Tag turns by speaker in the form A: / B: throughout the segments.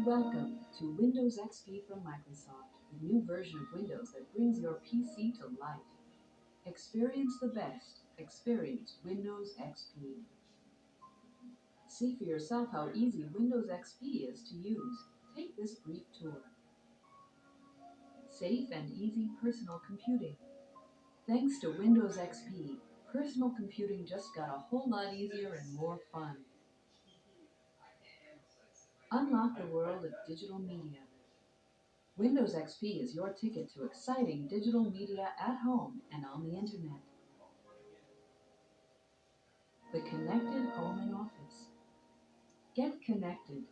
A: Welcome to Windows XP from Microsoft, the new version of Windows that brings your PC to life. Experience the best. Experience Windows XP. See for yourself how easy Windows XP is to use. Take this brief tour. Safe and easy personal computing. Thanks to Windows XP, personal computing just got a whole lot easier and more fun. Unlock the world of digital media. Windows XP is your ticket to exciting digital media at home and on the internet. The connected home and office. Get connected.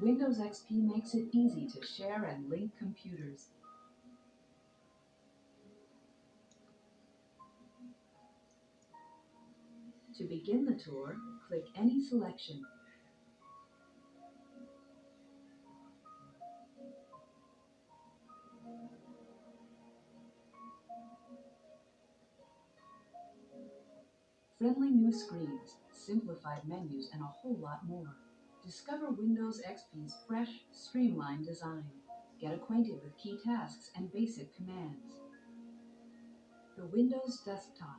A: Windows XP makes it easy to share and link computers. To begin the tour, click any selection. Friendly new screens, simplified menus, and a whole lot more. Discover Windows XP's fresh, streamlined design. Get acquainted with key tasks and basic commands. The Windows Desktop.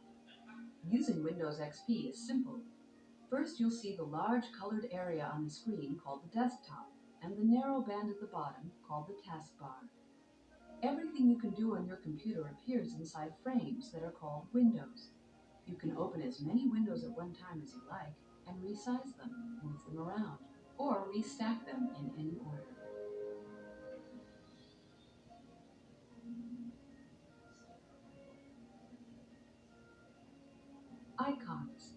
A: Using Windows XP is simple. First, you'll see the large colored area on the screen called the desktop, and the narrow band at the bottom called the taskbar. Everything you can do on your computer appears inside frames that are called windows. You can open as many windows at one time as you like, and resize them, move them around, or restack them in any order. Icons.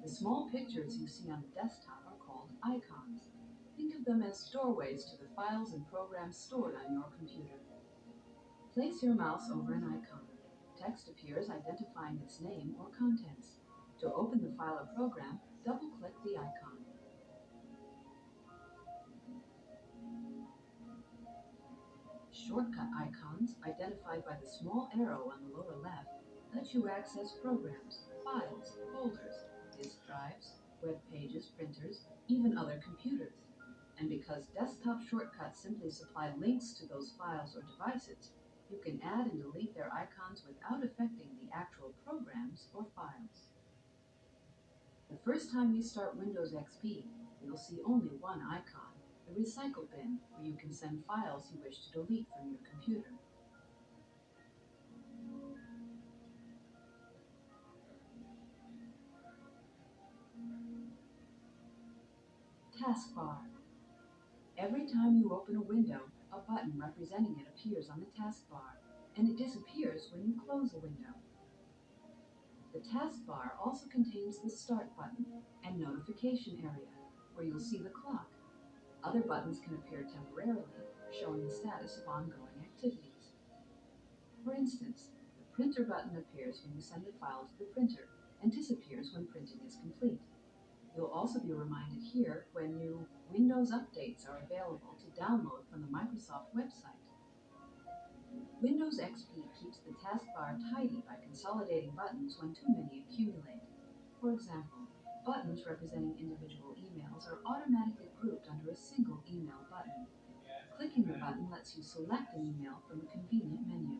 A: The small pictures you see on the desktop are called icons. Think of them as doorways to the files and programs stored on your computer. Place your mouse over an icon. Text appears identifying its name or contents. To open the file or program, double-click the icon. Shortcut icons, identified by the small arrow on the lower left, let you access programs, files, folders, disk drives, web pages, printers, even other computers. And because desktop shortcuts simply supply links to those files or devices, you can add and delete their icons without affecting the actual programs or files. The first time you start Windows XP, you'll see only one icon, the recycle bin, where you can send files you wish to delete from your computer. Taskbar. Every time you open a window, a button representing it appears on the taskbar, and it disappears when you close a window. The taskbar also contains the Start button and Notification area, where you'll see the clock. Other buttons can appear temporarily, showing the status of ongoing activities. For instance, the Printer button appears when you send a file to the printer and disappears when printing is complete. You'll also be reminded here when new Windows updates are available to download from the Microsoft website. Windows XP keeps the taskbar tidy by consolidating buttons when too many accumulate. For example, buttons representing individual emails are automatically grouped under a single email button. Clicking the button lets you select an email from a convenient menu.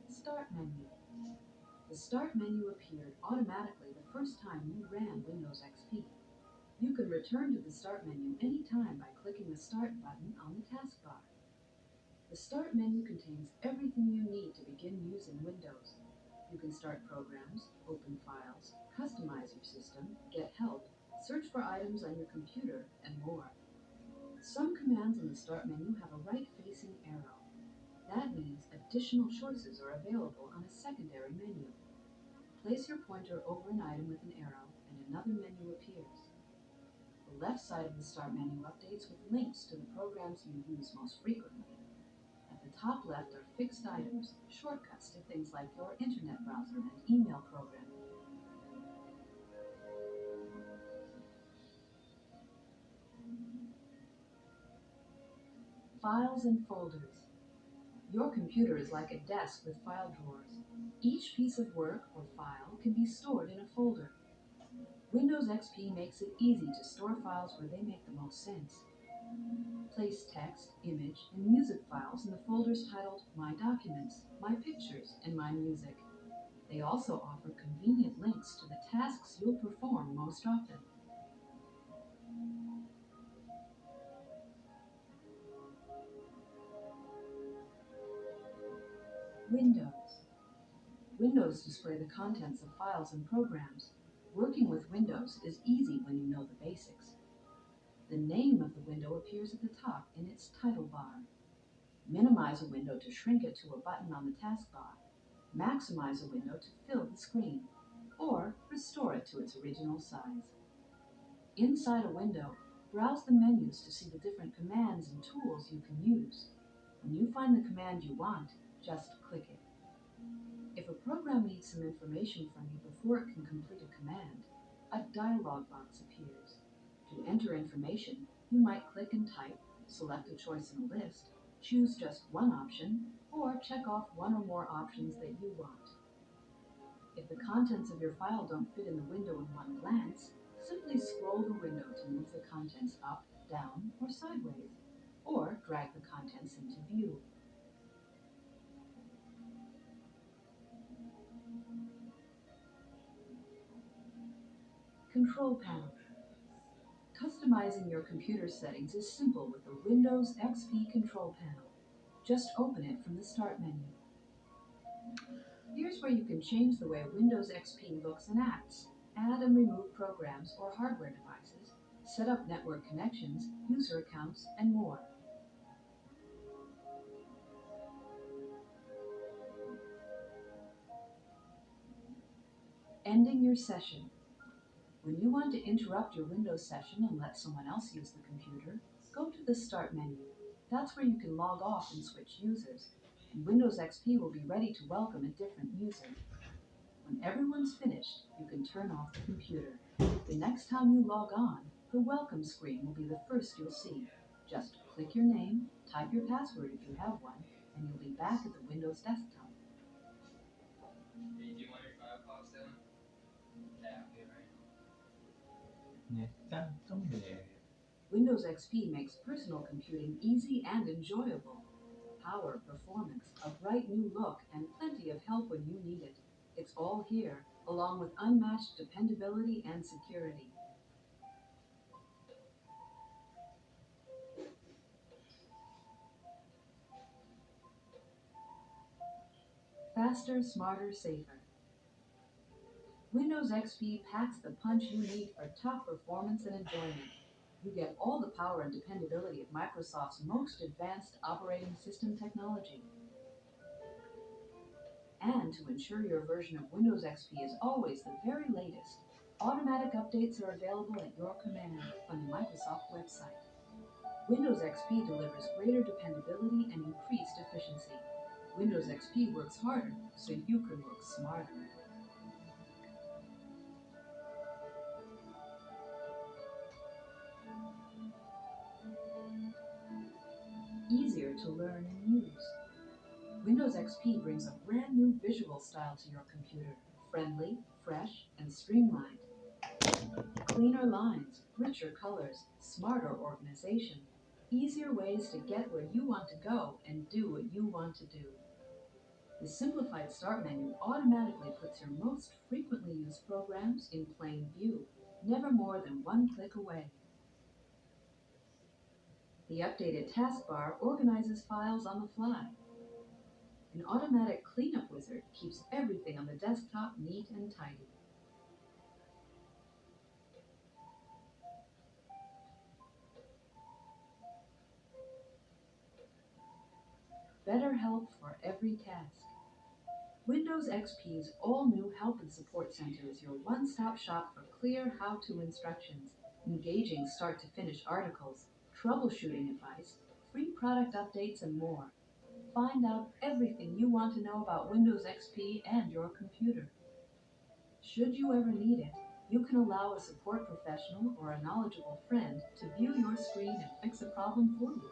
A: Start menu. The Start menu appeared automatically the first time you ran Windows XP. You can return to the Start menu anytime by clicking the Start button on the taskbar. The Start menu contains everything you need to begin using Windows. You can start programs, open files, customize your system, get help, search for items on your computer, and more. Some commands in the Start menu have a right-facing arrow. That means additional choices are available on a secondary menu. Place your pointer over an item with an arrow, and another menu appears. The left side of the Start menu updates with links to the programs you use most frequently. At the top left are fixed items, shortcuts to things like your internet browser and email program. Files and folders. Your computer is like a desk with file drawers. Each piece of work or file can be stored in a folder. Windows XP makes it easy to store files where they make the most sense. Place text, image, and music files in the folders titled My Documents, My Pictures, and My Music. They also offer convenient links to the tasks you'll perform most often. Windows. Windows display the contents of files and programs. Working with Windows is easy when you know the basics. The name of the window appears at the top in its title bar. Minimize a window to shrink it to a button on the taskbar. Maximize a window to fill the screen, or restore it to its original size. Inside a window, browse the menus to see the different commands and tools you can use. When you find the command you want, just click it. If a program needs some information from you before it can complete a command, a dialog box appears. To enter information, you might click and type, select a choice in a list, choose just one option, or check off one or more options that you want. If the contents of your file don't fit in the window in one glance, simply scroll the window to move the contents up, down, or sideways, or drag the contents into view. Control Panel. Customizing your computer settings is simple with the Windows XP Control Panel. Just open it from the Start menu. Here's where you can change the way Windows XP looks and acts, add and remove programs or hardware devices, set up network connections, user accounts, and more. Ending your session. When you want to interrupt your Windows session and let someone else use the computer, go to the Start menu. That's where you can log off and switch users, and Windows XP will be ready to welcome a different user. When everyone's finished, you can turn off the computer. The next time you log on, the welcome screen will be the first you'll see. Just click your name, type your password if you have one, and you'll be back at the Windows desktop.
B: Hey, do you want your 5 o'clock still? Yeah, okay, right.
A: Windows XP makes personal computing easy and enjoyable. Power, performance, a bright new look, and plenty of help when you need it. It's all here, along with unmatched dependability and security. Faster, smarter, safer. Windows XP packs the punch you need for top performance and enjoyment. You get all the power and dependability of Microsoft's most advanced operating system technology. And to ensure your version of Windows XP is always the very latest, automatic updates are available at your command on the Microsoft website. Windows XP delivers greater dependability and increased efficiency. Windows XP works harder so you can work smarter. Easier to learn and use. Windows XP brings a brand new visual style to your computer, friendly, fresh, and streamlined. Cleaner lines, richer colors, smarter organization, easier ways to get where you want to go and do what you want to do. The simplified Start menu automatically puts your most frequently used programs in plain view, never more than one click away. The updated taskbar organizes files on the fly. An automatic cleanup wizard keeps everything on the desktop neat and tidy. Better help for every task. Windows XP's all-new Help and Support Center is your one-stop shop for clear how-to instructions, engaging start-to-finish articles, troubleshooting advice, free product updates, and more. Find out everything you want to know about Windows XP and your computer. Should you ever need it, you can allow a support professional or a knowledgeable friend to view your screen and fix a problem for you.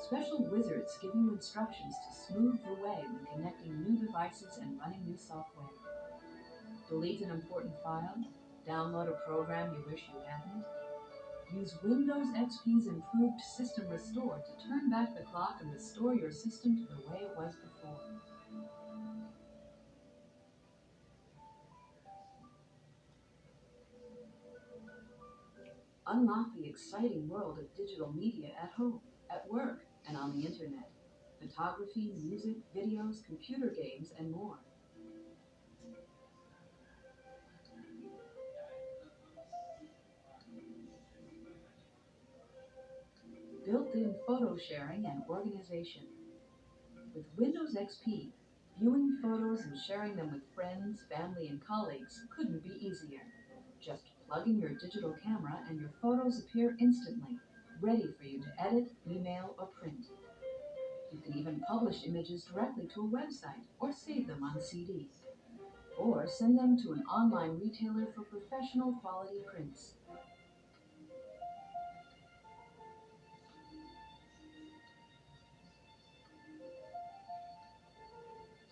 A: Special wizards give you instructions to smooth the way when connecting new devices and running new software. Delete an important file, download a program you wish you hadn't. Use Windows XP's improved System Restore to turn back the clock and restore your system to the way it was before. Unlock the exciting world of digital media at home, at work, and on the internet. Photography, music, videos, computer games, and more. Built-in photo sharing and organization. With Windows XP, viewing photos and sharing them with friends, family, and colleagues couldn't be easier. Just plug in your digital camera and your photos appear instantly, ready for you to edit, email, or print. You can even publish images directly to a website or save them on CD. Or send them to an online retailer for professional quality prints.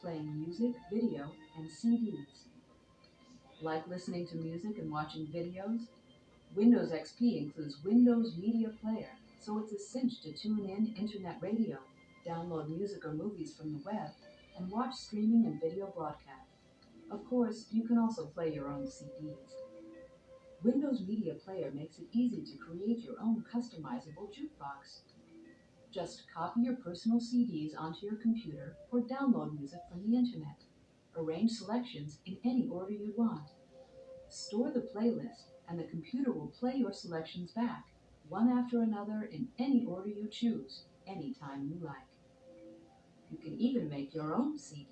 A: Playing music, video, and CDs. Like listening to music and watching videos? Windows XP includes Windows Media Player, so it's a cinch to tune in internet radio, download music or movies from the web, and watch streaming and video broadcasts. Of course, you can also play your own CDs. Windows Media Player makes it easy to create your own customizable jukebox. Just copy your personal CDs onto your computer or download music from the internet. Arrange selections in any order you want. Store the playlist, and the computer will play your selections back, one after another in any order you choose, anytime you like. You can even make your own CDs.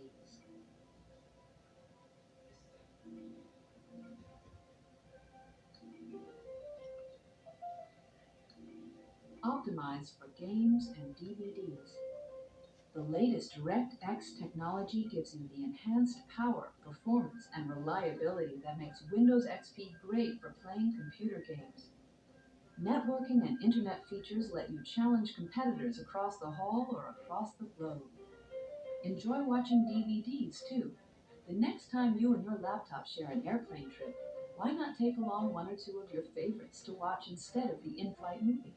A: Optimized for games and DVDs. The latest DirectX technology gives you the enhanced power, performance, and reliability that makes Windows XP great for playing computer games. Networking and internet features let you challenge competitors across the hall or across the globe. Enjoy watching DVDs too. The next time you and your laptop share an airplane trip, why not take along one or two of your favorites to watch instead of the in-flight movie?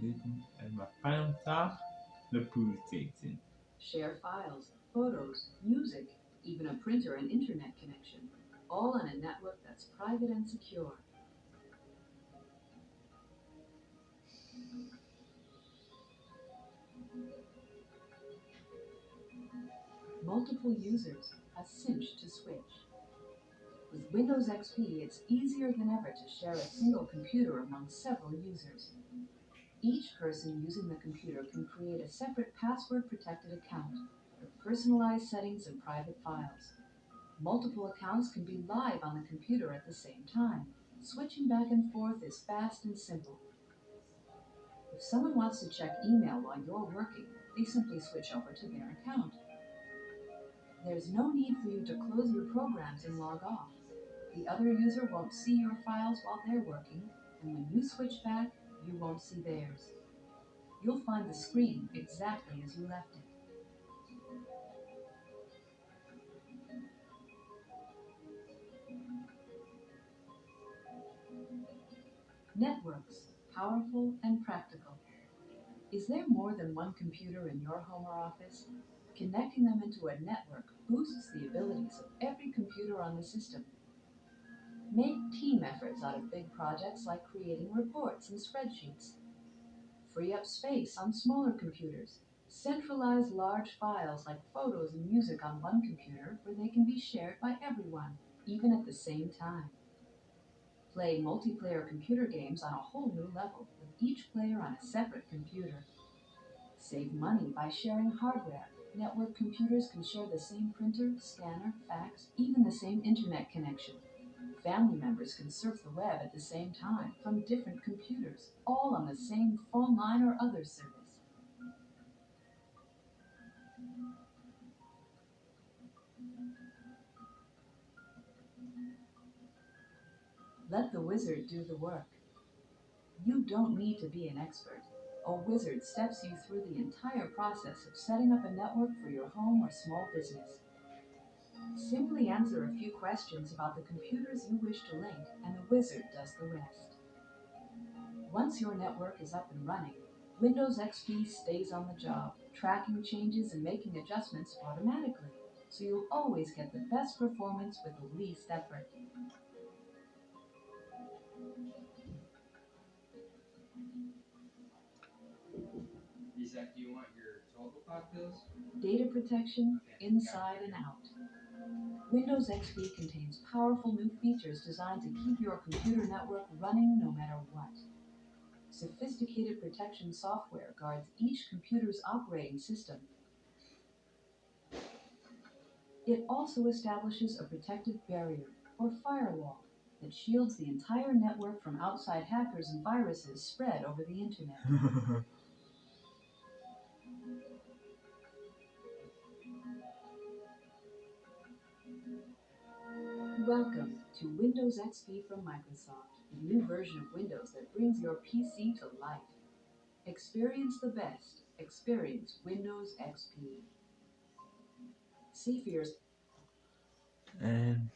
C: And my final stop, the police station.
A: Share files, photos, music, even a printer and internet connection, all on a network that's private and secure. Multiple users, a cinch to switch. With Windows XP, it's easier than ever to share a single computer among several users. Each person using the computer can create a separate password-protected account with personalized settings and private files. Multiple accounts can be live on the computer at the same time. Switching back and forth is fast and simple. If someone wants to check email while you're working, they simply switch over to their account. There's no need for you to close your programs and log off. The other user won't see your files while they're working, and when you switch back, you won't see theirs. You'll find the screen exactly as you left it. Networks, powerful and practical. Is there more than one computer in your home or office? Connecting them into a network boosts the abilities of every computer on the system. Make team efforts out of big projects like creating reports and spreadsheets. Free up space on smaller computers. Centralize large files like photos and music on one computer where they can be shared by everyone, even at the same time. Play multiplayer computer games on a whole new level, with each player on a separate computer. Save money by sharing hardware. Network computers can share the same printer, scanner, fax, even the same internet connection. Family members can surf the web at the same time from different computers, all on the same phone line or other service. Let the wizard do the work. You don't need to be an expert. A wizard steps you through the entire process of setting up a network for your home or small business. Simply answer a few questions about the computers you wish to link, and the wizard does the rest. Once your network is up and running, Windows XP stays on the job, tracking changes and making adjustments automatically, so you'll always get the best performance with the least effort.
B: Isaac, do you want your total pot pills?
A: Data protection,
B: Okay.
A: inside and out. Windows XP contains powerful new features designed to keep your computer network running no matter what. Sophisticated protection software guards each computer's operating system. It also establishes a protective barrier, or firewall, that shields the entire network from outside hackers and viruses spread over the internet. Welcome to Windows XP from Microsoft, the new version of Windows that brings your PC to life. Experience the best. Experience Windows XP. See for yourself.
C: And